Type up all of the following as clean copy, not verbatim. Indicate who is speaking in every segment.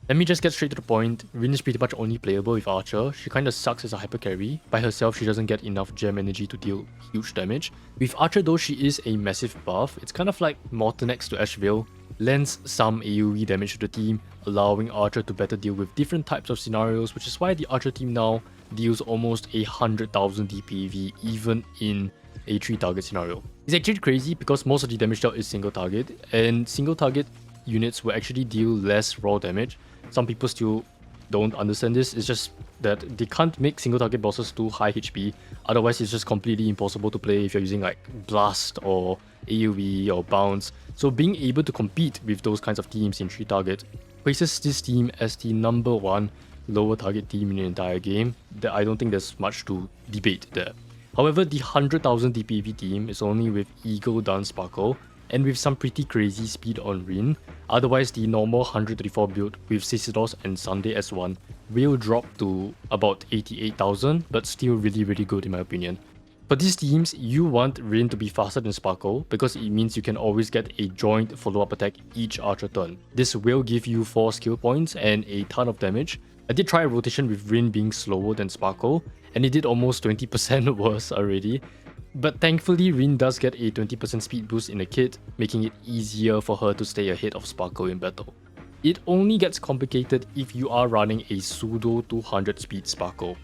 Speaker 1: Let me just get straight to the point. Rin is pretty much only playable with Archer. She kinda sucks as a hyper carry. By herself, she doesn't get enough gem energy to deal huge damage. With Archer though, she is a massive buff. It's kind of like Mortenex to Ashvale. Lends some AoE damage to the team, allowing Archer to better deal with different types of scenarios, which is why the Archer team now deals almost 100,000 DPV even in a 3-target scenario. It's actually crazy because most of the damage dealt is single target, and single target units will actually deal less raw damage. Some people still don't understand this. It's just that they can't make single target bosses too high HP, otherwise it's just completely impossible to play if you're using like Blast or AoE or Bounce. So being able to compete with those kinds of teams in 3 target places this team as the #1 lower target team in the entire game. That I don't think there's much to debate there. However, the 100,000 DPV team is only with Eagle, Dance, Sparkle, and with some pretty crazy speed on Rin. Otherwise, the normal 134 build with Cicidors and Sunday S1 will drop to about 88,000, but still really good in my opinion. For these teams, you want Rin to be faster than Sparkle because it means you can always get a joint follow-up attack each Archer turn. This will give you 4 skill points and a ton of damage. I did try a rotation with Rin being slower than Sparkle, and it did almost 20% worse already. But thankfully, Rin does get a 20% speed boost in the kit, making it easier for her to stay ahead of Sparkle in battle. It only gets complicated if you are running a pseudo 200 speed Sparkle.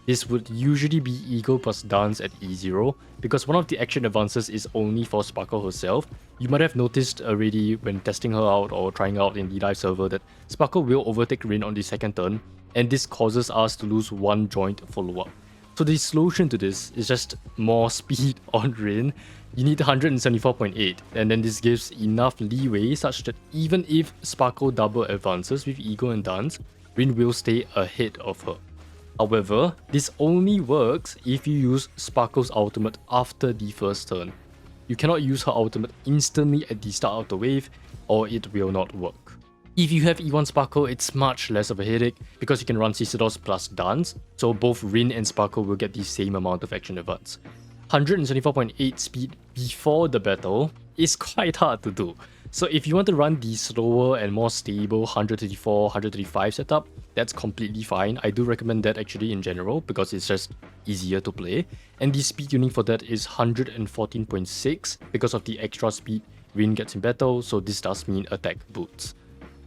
Speaker 1: This would usually be Eagle plus Dance at E0, because one of the action advances is only for Sparkle herself. You might have noticed already when testing her out or trying out in the live server that Sparkle will overtake Rin on the second turn, and this causes us to lose 1 joint follow-up. So the solution to this is just more speed on Rin. You need 174.8, and then this gives enough leeway such that even if Sparkle double advances with Eagle and Dance, Rin will stay ahead of her. However, this only works if you use Sparkle's ultimate after the first turn. You cannot use her ultimate instantly at the start of the wave, or it will not work. If you have E1 Sparkle, it's much less of a headache because you can run Cicidors plus Dance, so both Rin and Sparkle will get the same amount of action advance. 174.8 speed before the battle is quite hard to do. So if you want to run the slower and more stable 134, 135 setup, that's completely fine. I do recommend that actually in general because it's just easier to play. And the speed tuning for that is 114.6 because of the extra speed Rin gets in battle, so this does mean attack boots.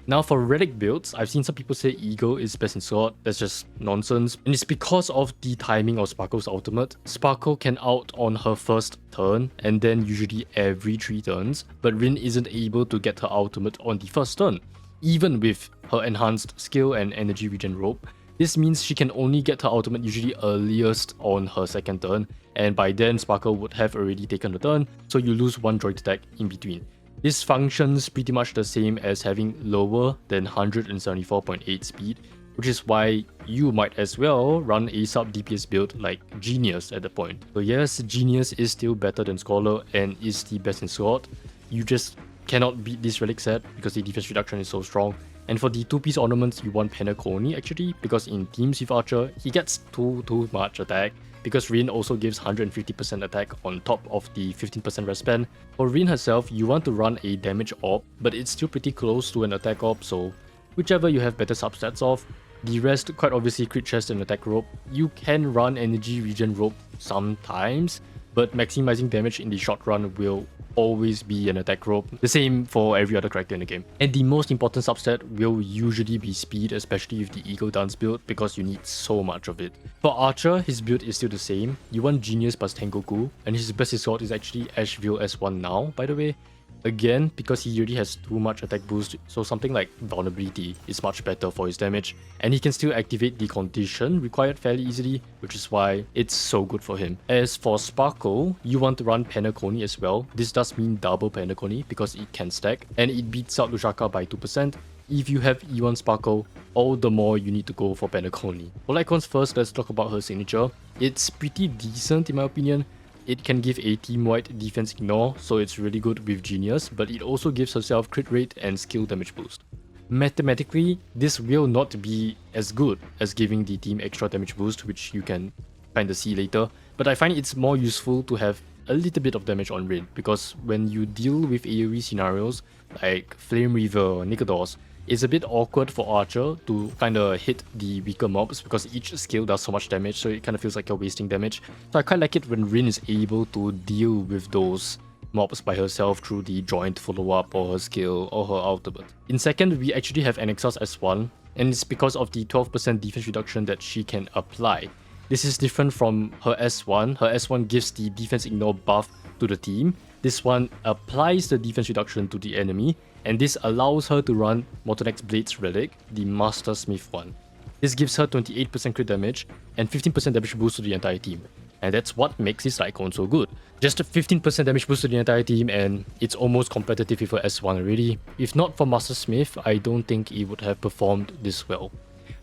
Speaker 1: Now for Relic builds, I've seen some people say Eagle is best in slot. That's just nonsense. And it's because of the timing of Sparkle's ultimate. Sparkle can out on her first turn and then usually every 3 turns, but Rin isn't able to get her ultimate on the first turn, even with her enhanced skill and energy regen rope. This means she can only get her ultimate usually earliest on her second turn, and by then Sparkle would have already taken the turn, so you lose 1 joint attack in between. This functions pretty much the same as having lower than 174.8 speed, which is why you might as well run a sub DPS build like Genius at the point. So yes, Genius is still better than Scholar and is the best in slot. You just cannot beat this Relic set because the defense reduction is so strong. And for the 2-piece ornaments, you want Penacony actually, because in teams with Archer, he gets too much attack, because Rin also gives 150% attack on top of the 15% rest pen. For Rin herself, you want to run a damage orb, but it's still pretty close to an attack orb, so whichever you have better substats of. The rest, quite obviously, crit chest and attack rope. You can run energy regen rope sometimes, but maximizing damage in the short run will always be an attack rope. The same for every other character in the game. And the most important substat will usually be speed, especially with the Eagle Dance build, because you need so much of it. For Archer, his build is still the same. You want Genius plus Tengoku, and his best sword is actually Ashvale S1 now, by the way. Again, because he already has too much attack boost, so something like Vulnerability is much better for his damage, and he can still activate the condition required fairly easily, which is why it's so good for him. As for Sparkle, you want to run Penacony as well. This does mean double Penacony because it can stack, and it beats out Tohsaka by 2%. If you have E1 Sparkle, all the more you need to go for Penacony. For icons first, let's talk about her signature. It's pretty decent in my opinion. It can give a team-wide defense ignore, so it's really good with Genius, but it also gives herself crit rate and skill damage boost. Mathematically, this will not be as good as giving the team extra damage boost, which you can kinda see later, but I find it's more useful to have a little bit of damage on Rin, because when you deal with AoE scenarios like Flame Reaver or Nikados, It's a bit awkward for Archer to kind of hit the weaker mobs because each skill does so much damage, so it kind of feels like you're wasting damage. So I quite like it when Rin is able to deal with those mobs by herself through the joint follow-up or her skill or her ultimate. In second, we actually have Anexa's S1, and it's because of the 12% defense reduction that she can apply. This is different from her S1. Her S1 gives the defense ignore buff to the team. This one applies the defense reduction to the enemy, and this allows her to run Mortal Axe Blade's Relic, the Master Smith one. This gives her 28% crit damage and 15% damage boost to the entire team. And that's what makes this icon so good. Just a 15% damage boost to the entire team, and it's almost competitive with her S1 already. If not for Master Smith, I don't think it would have performed this well.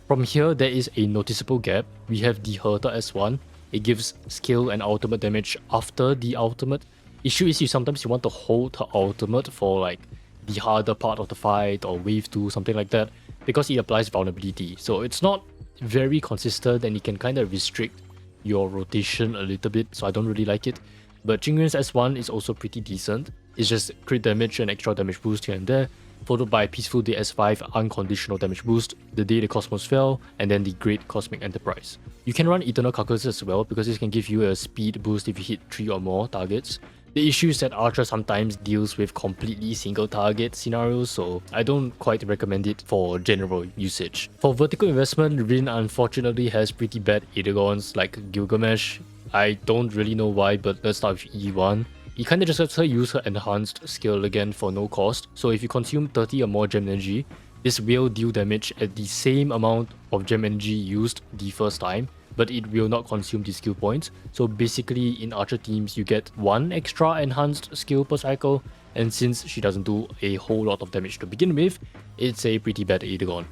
Speaker 1: From here, there is a noticeable gap. We have the Herta S1. It gives skill and ultimate damage after the ultimate. Issue is sometimes you want to hold her ultimate for like the harder part of the fight or wave 2, something like that, because it applies vulnerability. So it's not very consistent and it can kind of restrict your rotation a little bit, so I don't really like it. But Jingyuan's S1 is also pretty decent. It's just crit damage and extra damage boost here and there, followed by Peaceful Day S5 unconditional damage boost, The Day the Cosmos Fell, and then the Great Cosmic Enterprise. You can run Eternal Carcass as well because this can give you a speed boost if you hit 3 or more targets. The issue is that Archer sometimes deals with completely single target scenarios, so I don't quite recommend it for general usage. For vertical investment, Rin unfortunately has pretty bad Eidolons like Gilgamesh. I don't really know why, but let's start with E1. It kinda just lets her use her enhanced skill again for no cost, so if you consume 30 or more gem energy, this will deal damage at the same amount of gem energy used the first time, but it will not consume the skill points. So basically in Archer teams you get 1 extra enhanced skill per cycle, and since she doesn't do a whole lot of damage to begin with, it's a pretty bad Eidolon.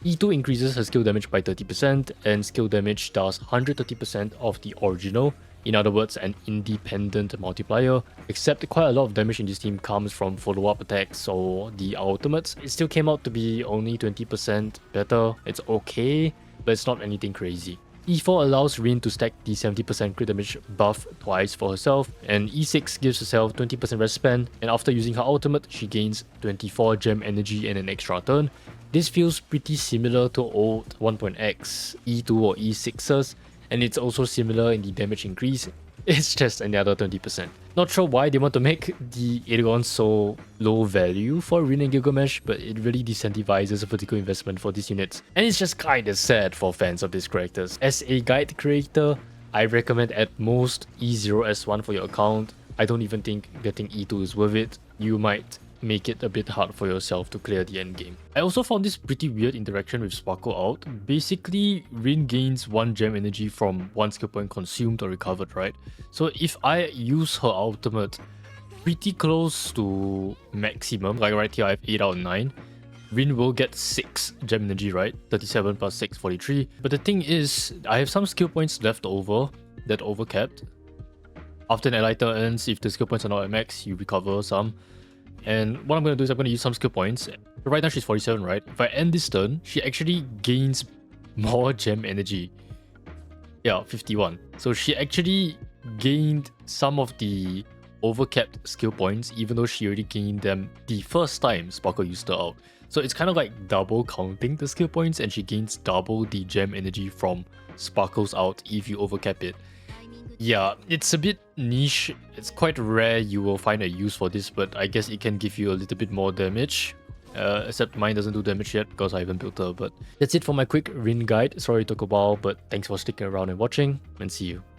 Speaker 1: E2 increases her skill damage by 30%, and skill damage does 130% of the original, in other words an independent multiplier, except quite a lot of damage in this team comes from follow-up attacks or the ultimates. It still came out to be only 20% better. It's okay, but it's not anything crazy. E4 allows Rin to stack the 70% crit damage buff twice for herself, and E6 gives herself 20% rest spend, and after using her ultimate, she gains 24 gem energy and an extra turn. This feels pretty similar to old 1.x, E2 or E6s, and it's also similar in the damage increase. It's just another 20%. Not sure why they want to make the Eidolons so low value for Rin and Gilgamesh, but it really disincentivizes vertical investment for these units. And it's just kinda sad for fans of these characters. As a guide creator, I recommend at most E0S1 for your account. I don't even think getting E2 is worth it. You might make it a bit hard for yourself to clear the end game. I also found this pretty weird interaction with Sparkle out. Basically, Rin gains 1 gem energy from 1 skill point consumed or recovered, right? So if I use her ultimate pretty close to maximum, like right here I have 8 out of 9, Rin will get 6 gem energy, right? 37 plus 6, 43. But the thing is, I have some skill points left over that overcapped. After an ally turn ends, if the skill points are not at max, you recover some. And what I'm going to do is I'm going to use some skill points. Right now she's 47, right? If I end this turn, she actually gains more gem energy. Yeah, 51. So she actually gained some of the overcapped skill points, even though she already gained them the first time Sparkle used her out. So it's kind of like double counting the skill points, and she gains double the gem energy from Sparkles out if you overcap it. Yeah, it's a bit niche. It's quite rare you will find a use for this, but I guess it can give you a little bit more damage. Except mine doesn't do damage yet because I haven't built her. But that's it for my quick Rin guide. Sorry it took a while, but thanks for sticking around and watching, and see you